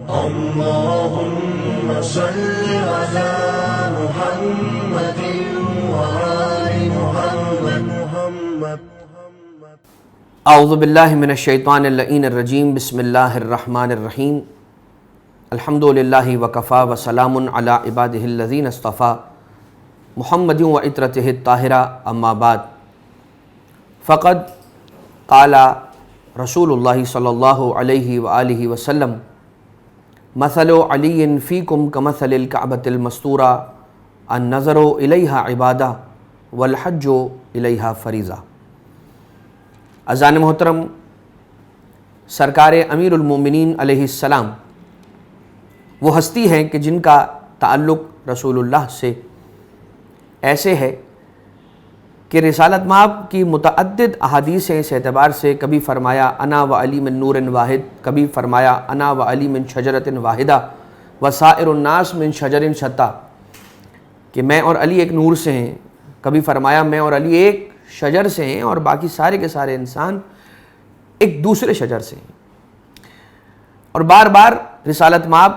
اللهم صل على محمد وآل محمد. اعوذ باللہ من الشیطان اللعین الرجیم. بسم اللہ الرحمن الرحیم. الحمد للہ وکفا وسلام علی عبادہ الذین اصطفیٰ محمد وعطرتہ الطاہرہ. اما بعد، فقد قال رسول اللہ صلی اللہ علیہ وآلہ وسلم: مثل علی فیکم کمثل الکعبۃ المستورہ النظر الیہا عبادہ والحج الیہا فریضہ. اذان محترم، سرکار امیر المومنین علیہ السلام وہ ہستی ہیں کہ جن کا تعلق رسول اللہ سے ایسے ہے کہ رسالت مآب کی متعدد احادیث ہیں. اس اعتبار سے کبھی فرمایا انا و علی من نور واحد، کبھی فرمایا انا و علی من شجرۃ واحدہ وسائر الناس من شجر شتیٰ، کہ میں اور علی ایک نور سے ہیں. کبھی فرمایا میں اور علی ایک شجر سے ہیں اور باقی سارے کے سارے انسان ایک دوسرے شجر سے ہیں. اور بار بار رسالت مآب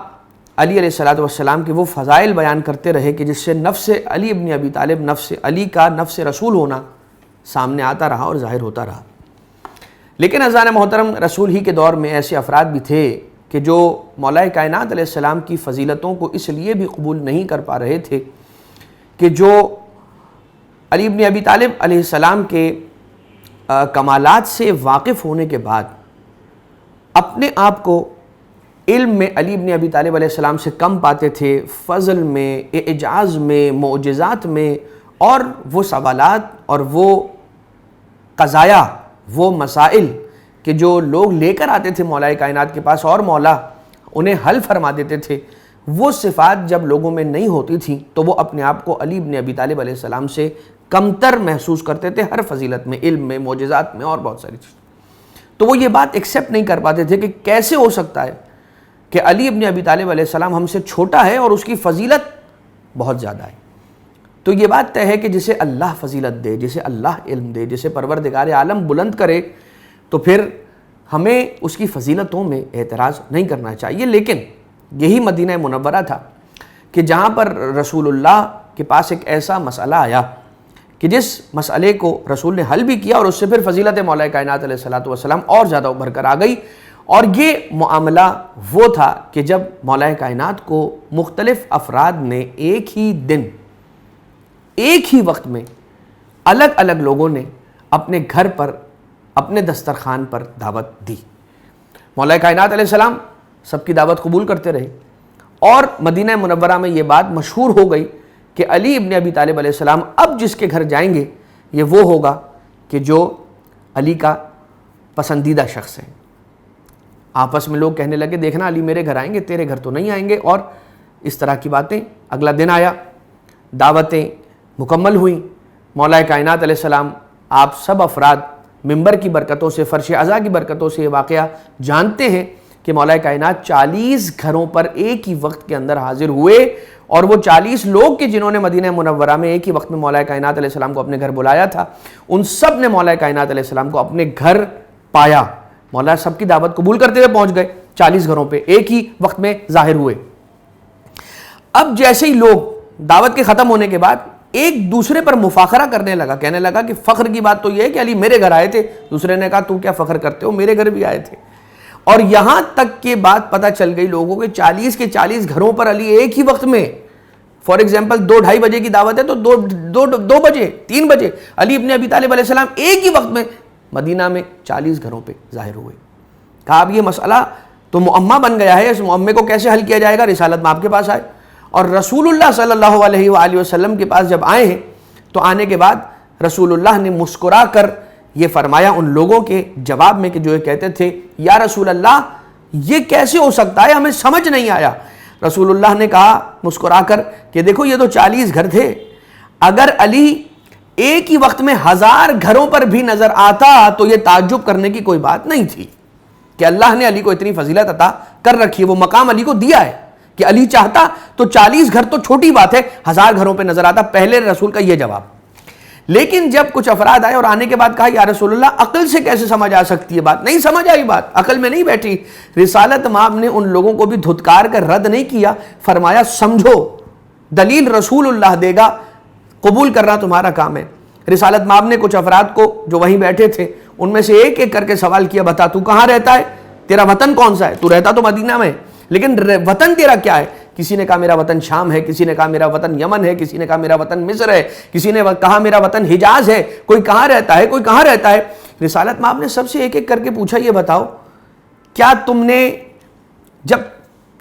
علی علیہ السلام کے وہ فضائل بیان کرتے رہے کہ جس سے نفس علی ابن ابی طالب، نفس علی کا نفس رسول ہونا سامنے آتا رہا اور ظاہر ہوتا رہا. لیکن اذان محترم، رسول ہی کے دور میں ایسے افراد بھی تھے کہ جو مولا کائنات علیہ السلام کی فضیلتوں کو اس لیے بھی قبول نہیں کر پا رہے تھے کہ جو علی ابن ابی طالب علیہ السلام کے کمالات سے واقف ہونے کے بعد اپنے آپ کو علم میں علی ابن ابی طالب علیہ السلام سے کم پاتے تھے، فضل میں، اعجاز میں، معجزات میں، اور وہ سوالات اور وہ قضایا، وہ مسائل کہ جو لوگ لے کر آتے تھے مولا کائنات کے پاس اور مولا انہیں حل فرما دیتے تھے، وہ صفات جب لوگوں میں نہیں ہوتی تھیں تو وہ اپنے آپ کو علی ابن ابی طالب علیہ السلام سے کمتر محسوس کرتے تھے، ہر فضیلت میں، علم میں، معجزات میں اور بہت ساری چیزیں. تو وہ یہ بات ایکسیپٹ نہیں کر پاتے تھے کہ کیسے ہو سکتا ہے کہ علی ابن ابی طالب علیہ السلام ہم سے چھوٹا ہے اور اس کی فضیلت بہت زیادہ ہے. تو یہ بات طے ہے کہ جسے اللہ فضیلت دے، جسے اللہ علم دے، جسے پروردگار عالم بلند کرے، تو پھر ہمیں اس کی فضیلتوں میں اعتراض نہیں کرنا چاہیے. لیکن یہی مدینہ منورہ تھا کہ جہاں پر رسول اللہ کے پاس ایک ایسا مسئلہ آیا کہ جس مسئلے کو رسول نے حل بھی کیا اور اس سے پھر فضیلت مولا کائنات علیہ السلام اور زیادہ ابھر کر آ گئی. اور یہ معاملہ وہ تھا کہ جب مولا کائنات کو مختلف افراد نے ایک ہی دن، ایک ہی وقت میں الگ الگ لوگوں نے اپنے گھر پر، اپنے دسترخوان پر دعوت دی. مولا کائنات علیہ السلام سب کی دعوت قبول کرتے رہے اور مدینہ منورہ میں یہ بات مشہور ہو گئی کہ علی ابن ابی طالب علیہ السلام اب جس کے گھر جائیں گے یہ وہ ہوگا کہ جو علی کا پسندیدہ شخص ہے. آپس میں لوگ کہنے لگے دیکھنا علی میرے گھر آئیں گے، تیرے گھر تو نہیں آئیں گے، اور اس طرح کی باتیں. اگلا دن آیا، دعوتیں مکمل ہوئیں. مولا کائنات علیہ السلام آپ سب افراد منبر کی برکتوں سے، فرش عزا کی برکتوں سے یہ واقعہ جانتے ہیں کہ مولا کائنات 40 گھروں پر ایک ہی وقت کے اندر حاضر ہوئے، اور وہ 40 لوگ کہ جنہوں نے مدینہ منورہ میں ایک ہی وقت میں مولا کائنات علیہ السلام کو اپنے گھر بلایا تھا، ان سب نے مولا کائنات علیہ السلام کو اپنے گھر پایا. مولا سب کی دعوت قبول کرتے ہوئے پہنچ گئے، 40 گھروں پہ ایک ہی وقت میں ظاہر ہوئے. اب جیسے ہی لوگ دعوت کے ختم ہونے کے بعد ایک دوسرے پر مفاخرہ کرنے لگا، کہنے لگا کہ فخر کی بات تو یہ ہے کہ علی میرے گھر آئے تھے. دوسرے نے کہا تو کیا فخر کرتے ہو، میرے گھر بھی آئے تھے. اور یہاں تک کہ بات پتہ چل گئی لوگوں کے 40 کے 40 گھروں پر علی ایک ہی وقت میں، فار ایگزامپل 2-2:30 بجے کی دعوت ہے تو 2 بجے 3 بجے علی ابن ابی طالب علیہ السلام ایک ہی وقت میں مدینہ میں 40 گھروں پہ ظاہر ہوئے. کہا اب یہ مسئلہ تو معمہ بن گیا ہے، اس معمے کو کیسے حل کیا جائے گا؟ رسالت مآب کے پاس آئے اور رسول اللہ صلی اللہ علیہ وآلہ وسلم کے پاس جب آئے ہیں تو آنے کے بعد رسول اللہ نے مسکرا کر یہ فرمایا ان لوگوں کے جواب میں کہ جو یہ کہتے تھے یا رسول اللہ یہ کیسے ہو سکتا ہے، ہمیں سمجھ نہیں آیا. رسول اللہ نے کہا مسکرا کر کہ دیکھو یہ تو 40 گھر تھے، اگر علی ایک ہی وقت میں 1000 گھروں پر بھی نظر آتا تو یہ تعجب کرنے کی کوئی بات نہیں تھی کہ اللہ نے علی کو اتنی فضیلت عطا کر رکھی ہے، وہ مقام علی کو دیا ہے کہ علی چاہتا تو 40 گھر تو چھوٹی بات ہے، 1000 گھروں پہ نظر آتا. پہلے رسول کا یہ جواب. لیکن جب کچھ افراد آئے اور آنے کے بعد کہا یا رسول اللہ عقل سے کیسے سمجھ آ سکتی ہے بات، نہیں سمجھ آئی بات، عقل میں نہیں بیٹھی. رسالت مآب نے ان لوگوں کو بھی دھتکار کر رد نہیں کیا، فرمایا سمجھو دلیل رسول اللہ دے گا، قبول کرنا تمہارا کام ہے. رسالت مآب نے کچھ افراد کو جو وہیں بیٹھے تھے ان میں سے ایک ایک کر کے سوال کیا، بتا تو کہاں رہتا ہے، تیرا وطن کون سا ہے، تو رہتا تو مدینہ میں لیکن وطن تیرا کیا ہے؟ کسی نے کہا میرا وطن شام ہے، کسی نے کہا میرا وطن یمن ہے، کسی نے کہا میرا وطن مصر ہے، کسی نے کہا میرا وطن حجاز ہے، کوئی کہاں رہتا ہے، کوئی کہاں رہتا ہے. رسالت مآب نے سب سے ایک ایک کر کے پوچھا یہ بتاؤ کیا تم نے جب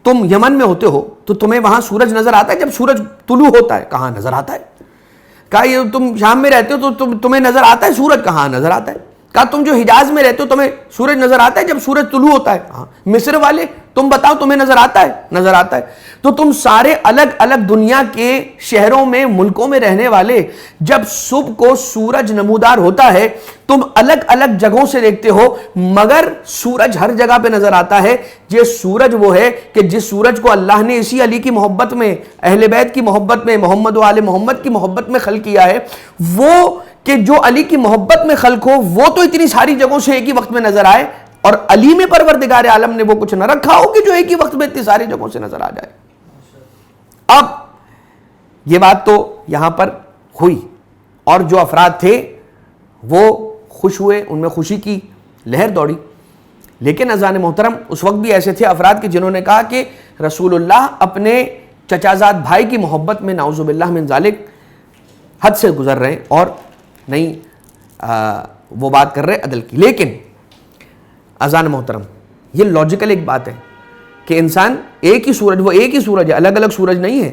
تم یمن میں ہوتے ہو تو تمہیں وہاں سورج نظر آتا ہے جب سورج طلوع ہوتا ہے؟ کہاں نظر آتا ہے. کہا یہ تم شام میں رہتے ہو تو تمہیں نظر آتا ہے سورج؟ کہاں نظر آتا ہے. کہا تم جو حجاز میں رہتے ہو تمہیں سورج نظر آتا ہے جب سورج طلوع ہوتا ہے؟ ہاں. مصر والے تم بتاؤ تمہیں نظر آتا ہے؟ نظر آتا ہے. تو تم سارے الگ الگ دنیا کے شہروں میں ملکوں میں رہنے والے جب صبح کو سورج نمودار ہوتا ہے تم الگ الگ جگہوں سے دیکھتے ہو مگر سورج ہر جگہ پہ نظر آتا ہے. یہ سورج وہ ہے کہ جس سورج کو اللہ نے اسی علی کی محبت میں، اہل بیت کی محبت میں، محمد و آل محمد کی محبت میں خلق کیا ہے، وہ کہ جو علی کی محبت میں خلق ہو وہ تو اتنی ساری جگہوں سے ایک ہی وقت میں نظر آئے، اور علی میں پروردگار عالم نے وہ کچھ نہ رکھا ہو کہ جو ایک ہی وقت میں اتنی ساری جگہوں سے نظر آ جائے. اب یہ بات تو یہاں پر ہوئی اور جو افراد تھے وہ خوش ہوئے، ان میں خوشی کی لہر دوڑی. لیکن اذان محترم اس وقت بھی ایسے تھے افراد کہ جنہوں نے کہا کہ رسول اللہ اپنے چچازاد بھائی کی محبت میں نعوذ باللہ من ذالک حد سے گزر رہے ہیں اور نہیں وہ بات کر رہے عدل کی. لیکن اذان محترم یہ لاجیکل ایک بات ہے کہ انسان ایک ہی سورج، وہ ایک ہی سورج ہے، الگ الگ سورج نہیں ہے.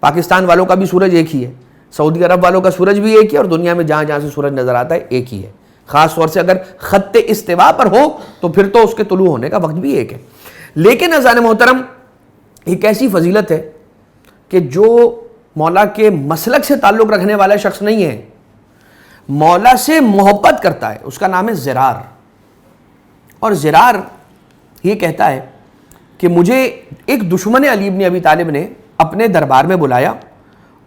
پاکستان والوں کا بھی سورج ایک ہی ہے، سعودی عرب والوں کا سورج بھی ایک ہی ہے، اور دنیا میں جہاں جہاں سے سورج نظر آتا ہے ایک ہی ہے. خاص طور سے اگر خط استوا پر ہو تو پھر تو اس کے طلوع ہونے کا وقت بھی ایک ہے. لیکن اذان محترم ایک ایسی فضیلت ہے کہ جو مولا کے مسلک سے تعلق رکھنے والا شخص نہیں ہے، مولا سے محبت کرتا ہے، اس کا نام ہے زرار. اور زرار یہ کہتا ہے کہ مجھے ایک دشمن علی بن ابی طالب نے اپنے دربار میں بلایا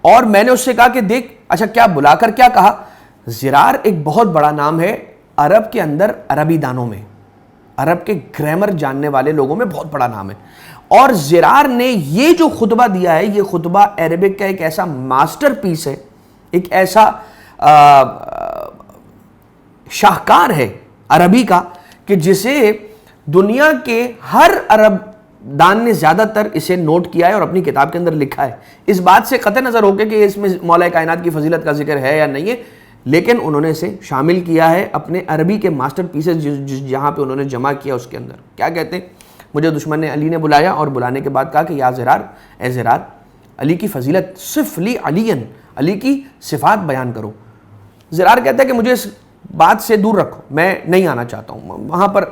اور میں نے اس سے کہا کہ دیکھ، اچھا کیا بلا کر کیا کہا؟ زرار ایک بہت بڑا نام ہے عرب کے اندر، عربی دانوں میں، عرب کے گرامر جاننے والے لوگوں میں بہت بڑا نام ہے. اور زرار نے یہ جو خطبہ دیا ہے یہ خطبہ عربک کا ایک ایسا ماسٹر پیس ہے، ایک ایسا شاہکار ہے عربی کا کہ جسے دنیا کے ہر عرب دان نے زیادہ تر اسے نوٹ کیا ہے اور اپنی کتاب کے اندر لکھا ہے. اس بات سے قطع نظر ہو کے کہ اس میں مولا کائنات کی فضیلت کا ذکر ہے یا نہیں ہے، لیکن انہوں نے اسے شامل کیا ہے اپنے عربی کے ماسٹر پیسز جہاں پہ انہوں نے جمع کیا. اس کے اندر کیا کہتے ہیں؟ مجھے دشمن علی نے بلایا اور بلانے کے بعد کہا کہ یا زرار، اے زرار، علی کی فضیلت صف لی علین، علی کی صفات بیان کرو. زرار کہتا ہے کہ مجھے اس بات سے دور رکھو، میں نہیں آنا چاہتا ہوں، وہاں پر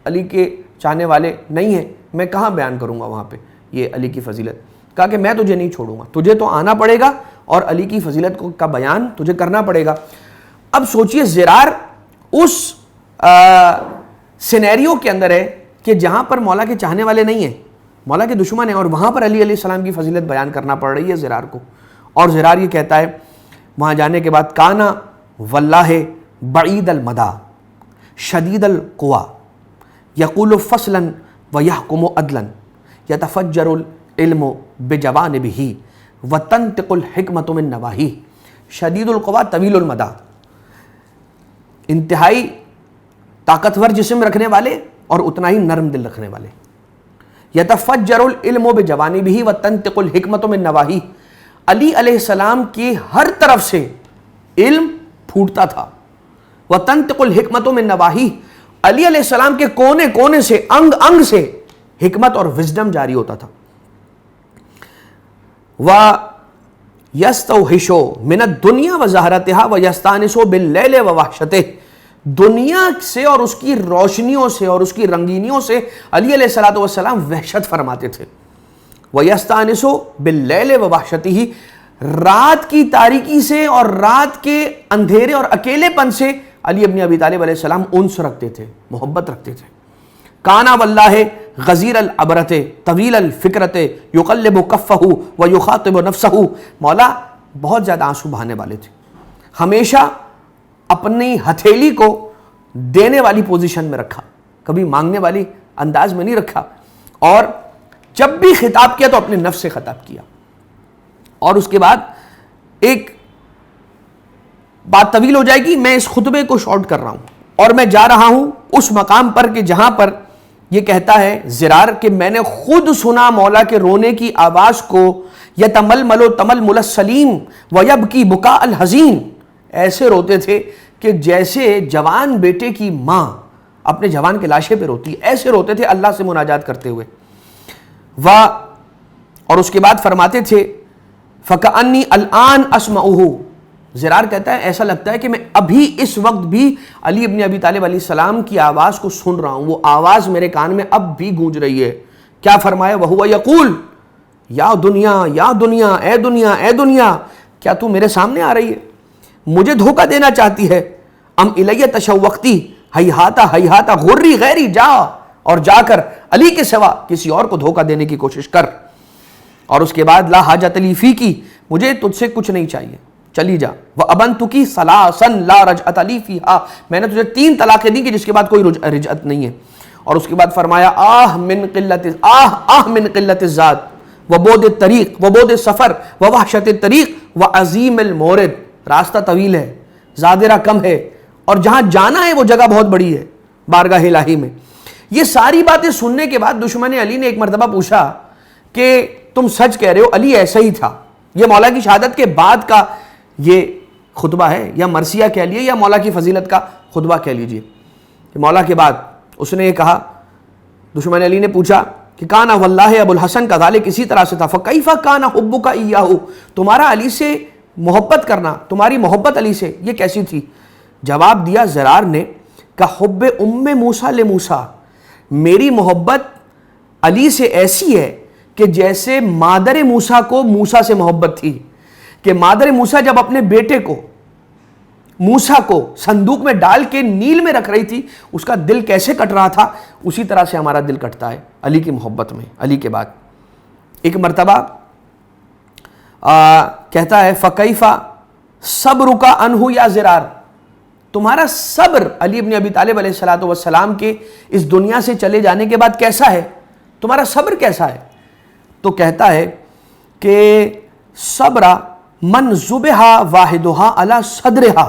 علی کے چاہنے والے نہیں ہیں، میں کہاں بیان کروں گا وہاں پہ یہ علی کی فضیلت. کہا کہ میں تجھے نہیں چھوڑوں گا، تجھے تو آنا پڑے گا اور علی کی فضیلت کا بیان تجھے کرنا پڑے گا. اب سوچئے زرار اس سینیریو کے اندر ہے کہ جہاں پر مولا کے چاہنے والے نہیں ہیں، مولا کے دشمن ہیں، اور وہاں پر علی علیہ السلام کی فضیلت بیان کرنا پڑ رہی ہے زرار کو. اور زرار یہ کہتا ہے وہاں جانے کے بعد، کانا واللہ بعید المدى شدید القوا یقول فصلا ویحکم عدلا یتفجر العلم بجوانبہ وتنطق الحکمت من نواہی. شدید القوا طویل المدى، انتہائی طاقتور جسم رکھنے والے اور اتنا ہی نرم دل رکھنے والے. یتفجر العلم بجوانبہ وتنطق الحکمت من نواہی. علی علیہ السلام کی ہر طرف سے علم پھوٹتا تھا. وتنطق الحکمت من نواہی، علی علیہ السلام کے کونے کونے سے، انگ انگ سے حکمت اور وزڈم جاری ہوتا تھا. وَيَسْتَوْحِشُ مِنَ الدُّنْيَا وَزَهْرَتِهَا وَيَسْتَانِسُ بِاللَّيْلِ وَوَحْشَتِهِ. دنیا سے اور اس کی روشنیوں سے اور اس کی رنگینیوں سے علی علیہ السلام وحشت فرماتے تھے. وَيَسْتَانِسُ بِاللَّيْلِ وَوَحْشَتِهِ، رات کی تاریکی سے اور رات کے اندھیرے اور اکیلے پن سے علی ابن ابی طالب علیہ السلام انس رکھتے تھے، محبت رکھتے تھے. کانا واللہ غزیر العبرت طویل الفکرت یقلب کفہ ویخاطب نفسہ. مولا بہت زیادہ آنسو بہانے والے تھے، ہمیشہ اپنی ہتھیلی کو دینے والی پوزیشن میں رکھا، کبھی مانگنے والی انداز میں نہیں رکھا، اور جب بھی خطاب کیا تو اپنے نفس سے خطاب کیا۔ اور اس کے بعد ایک بات طویل ہو جائے گی، میں اس خطبے کو شارٹ کر رہا ہوں، اور میں جا رہا ہوں اس مقام پر کہ جہاں پر یہ کہتا ہے زرار کہ میں نے خود سنا مولا کے رونے کی آواز کو، یتململ تململ السلیم ویبکی بکاء الحزین، ایسے روتے تھے کہ جیسے جوان بیٹے کی ماں اپنے جوان کے لاشے پہ روتی، ایسے روتے تھے اللہ سے مناجات کرتے ہوئے۔ اور اس کے بعد فرماتے تھے فَكَأَنِّي الْآنَ أَسْمَعُهُ، زرار کہتا ہے ایسا لگتا ہے کہ میں ابھی اس وقت بھی علی ابن ابی طالب علیہ السلام کی آواز کو سن رہا ہوں، وہ آواز میرے کان میں اب بھی گونج رہی ہے۔ کیا فرمایا؟ وَهُوَ يَقُولُ یا دنیا یا دنیا، اے دنیا اے دنیا، کیا تو میرے سامنے آ رہی ہے، مجھے دھوکہ دینا چاہتی ہے؟ ام الیہ تشوقتی ہیہاتا ہیہاتا غری غیری، جا اور جا کر علی کے سوا کسی اور کو دھوکہ دینے کی کوشش کر۔ اور اس کے بعد لا حاجت لی فیکی، مجھے تجھ سے کچھ نہیں چاہیے، چلی جا۔ وَأَبَنْتُكِ ثَلَاثًا لَا رَجْعَةَ لِي فِيهَا، میں نے تجھے 3 طلاقیں دی کہ جس کے بعد کوئی رجعت نہیں ہے۔ اور اس کے بعد فرمایا من قلت الذات وبعد الطریق وبعد السفر ووحشت الطریق وعظیم المورد، راستہ طویل ہے، زادرہ کم ہے، اور جہاں جانا ہے وہ جگہ بہت بڑی ہے بارگاہ الہی میں۔ یہ ساری باتیں سننے کے بعد دشمن علی نے ایک مرتبہ پوچھا کہ تم سچ کہہ رہے ہو، علی ایسا ہی تھا؟ یہ مولا کی شہادت کے بعد کا یہ خطبہ ہے، یا مرثیہ کہہ لیے یا مولا کی فضیلت کا خطبہ کہہ لیجئے، کہ مولا کے بعد اس نے یہ کہا، دشمن علی نے پوچھا کہ کانا واللہ ابو الحسن کا ذالک اسی طرح سے تھا، فکیفا کانا حبک ایاہ، تمہارا علی سے محبت کرنا، تمہاری محبت علی سے یہ کیسی تھی؟ جواب دیا زرار نے کہ حب ام موسیٰ لموسیٰ، میری محبت علی سے ایسی ہے کہ جیسے مادر موسیٰ کو موسیٰ سے محبت تھی، کہ مادر موسیٰ جب اپنے بیٹے کو موسیٰ کو صندوق میں ڈال کے نیل میں رکھ رہی تھی، اس کا دل کیسے کٹ رہا تھا، اسی طرح سے ہمارا دل کٹتا ہے علی کی محبت میں۔ علی کے بعد ایک مرتبہ کہتا ہے فَكَيْفَ صَبْرُكَ عَنْهُ یا زرار، تمہارا صبر علی ابن ابی طالب علیہ السلام کے اس دنیا سے چلے جانے کے بعد کیسا ہے، تمہارا صبر کیسا ہے؟ تو کہتا ہے کہ صبر من ذبح واحدھا علی صدرہا،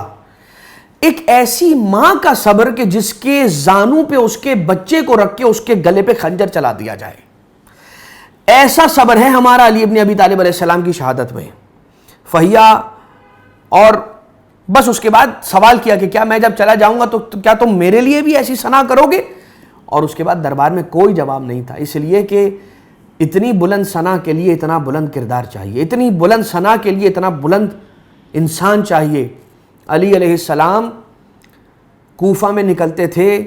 ایک ایسی ماں کا صبر کہ جس کے زانوں پہ اس کے بچے کو رکھ کے اس کے گلے پہ خنجر چلا دیا جائے، ایسا صبر ہے ہمارا علی ابن ابی طالب علیہ السلام کی شہادت میں۔ فہیا، اور بس اس کے بعد سوال کیا کہ کیا میں جب چلا جاؤں گا تو کیا تم میرے لیے بھی ایسی ثنا کرو گے؟ اور اس کے بعد دربار میں کوئی جواب نہیں تھا، اس لیے کہ اتنی بلند ثنا کے لیے اتنا بلند کردار چاہیے، اتنی بلند ثنا کے لیے اتنا بلند انسان چاہیے۔ علی علیہ السلام کوفہ میں نکلتے تھے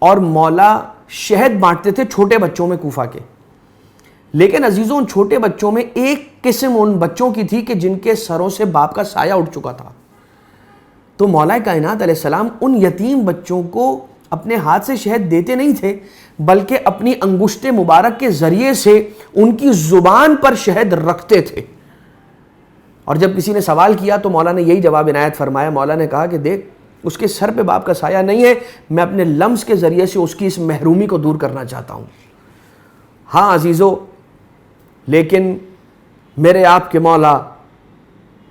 اور مولا شہد بانٹتے تھے چھوٹے بچوں میں کوفہ کے، لیکن عزیزوں ان چھوٹے بچوں میں ایک قسم ان بچوں کی تھی کہ جن کے سروں سے باپ کا سایہ اٹھ چکا تھا، تو مولا کائنات علیہ السلام ان یتیم بچوں کو اپنے ہاتھ سے شہد دیتے نہیں تھے، بلکہ اپنی انگشت مبارک کے ذریعے سے ان کی زبان پر شہد رکھتے تھے۔ اور جب کسی نے سوال کیا تو مولا نے یہی جواب عنایت فرمایا، مولا نے کہا کہ دیکھ اس کے سر پہ باپ کا سایہ نہیں ہے، میں اپنے لمس کے ذریعے سے اس کی اس محرومی کو دور کرنا چاہتا ہوں۔ ہاں عزیزو، لیکن میرے آپ کے مولا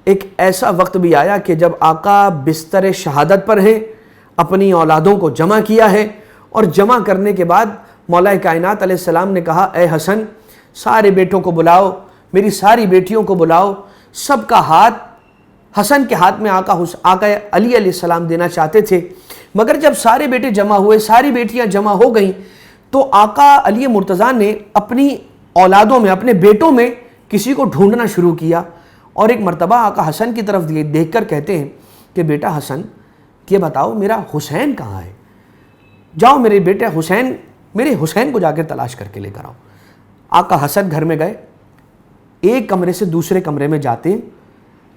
ایک ایسا وقت بھی آیا کہ جب آقا بستر شہادت پر ہیں، اپنی اولادوں کو جمع کیا ہے، اور جمع کرنے کے بعد مولا کائنات علیہ السلام نے کہا اے حسن سارے بیٹوں کو بلاؤ، میری ساری بیٹیوں کو بلاؤ، سب کا ہاتھ حسن کے ہاتھ میں آقا علی علیہ السلام دینا چاہتے تھے، مگر جب سارے بیٹے جمع ہوئے، ساری بیٹیاں جمع ہو گئیں، تو آقا علی مرتضیٰ نے اپنی اولادوں میں، اپنے بیٹوں میں کسی کو ڈھونڈنا شروع کیا، اور ایک مرتبہ آقا حسن کی طرف دیکھ کر کہتے ہیں کہ بیٹا حسن یہ بتاؤ میرا حسین کہاں ہے، جاؤ میرے بیٹے حسین، میرے حسین کو جا کے تلاش کر کے لے کر آؤ۔ آقا حسن گھر میں گئے، ایک کمرے سے دوسرے کمرے میں جاتے،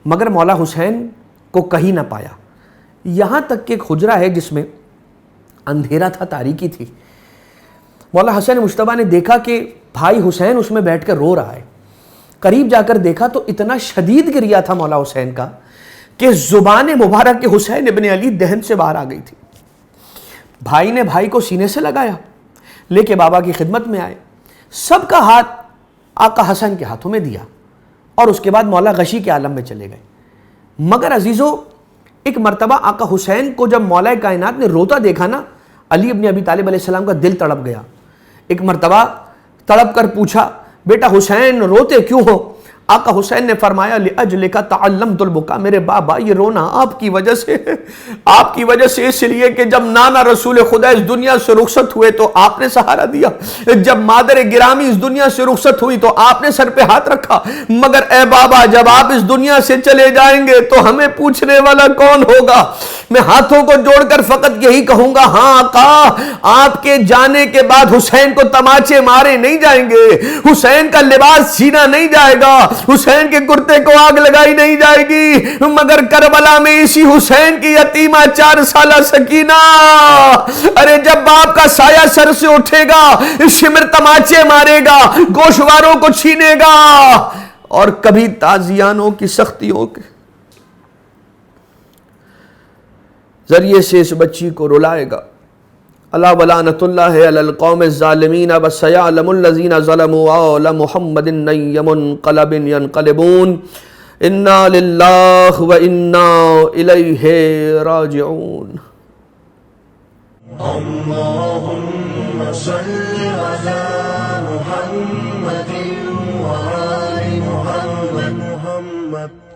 مگر مولا حسین کو کہیں نہ پایا، یہاں تک کہ ایک حجرہ ہے جس میں اندھیرا تھا، تاریکی تھی۔ مولا حسن مجتبیٰ نے دیکھا کہ بھائی حسین اس میں بیٹھ کر رو رہا ہے، قریب جا کر دیکھا تو اتنا شدید گریہ تھا مولا حسین کا کہ زبان مبارک کے حسین ابن علی دہن سے باہر آ گئی تھی. بھائی نے بھائی کو سینے سے لگایا، لے کے بابا کی خدمت میں آئے، سب کا ہاتھ آقا حسن کے ہاتھوں میں دیا اور اس کے بعد مولا غشی کے عالم میں چلے گئے. مگر عزیزو، ایک مرتبہ آقا حسین کو جب مولا کائنات نے روتا دیکھا نا، علی ابن ابی طالب علیہ السلام کا دل تڑپ گیا. ایک مرتبہ تڑپ کر پوچھا، بیٹا حسین روتے کیوں ہو؟ آقا حسین نے فرمایا، لِأَجْلِكَ تَعَلَّمْتُ الْبُكَاءَ، میرے بابا یہ رونا آپ کی وجہ سے، آپ کی وجہ سے، اس لیے کہ جب نانا رسول خدا اس دنیا سے رخصت ہوئے تو آپ نے سہارا دیا، جب مادر گرامی اس دنیا سے رخصت ہوئی تو آپ نے سر پہ ہاتھ رکھا. مگر اے بابا، جب آپ اس دنیا سے چلے جائیں گے تو ہمیں پوچھنے والا کون ہوگا؟ میں ہاتھوں کو جوڑ کر فقط یہی کہوں گا، ہاں آقا، آپ کے جانے کے بعد حسین کو تماچے مارے نہیں جائیں گے، حسین کا لباس چھینا نہیں جائے گا، حسین کے کرتے کو آگ لگائی نہیں جائے گی، مگر کربلا میں اسی حسین کی یتیمہ 4 سالہ سکینہ، ارے جب باپ کا سایہ سر سے اٹھے گا، شمر تماچے مارے گا، گوشواروں کو چھینے گا اور کبھی تازیانوں کی سختیوں کے ذریعے سے اس بچی کو رلائے گا. اللہ ولعنت اللہ علی القوم الظالمین وسیعلم الذین ظلموا علی محمد ای منقلب ینقلبون انا للہ و انا الیہ راجعون. اللہم صل علی محمد و آل محمد.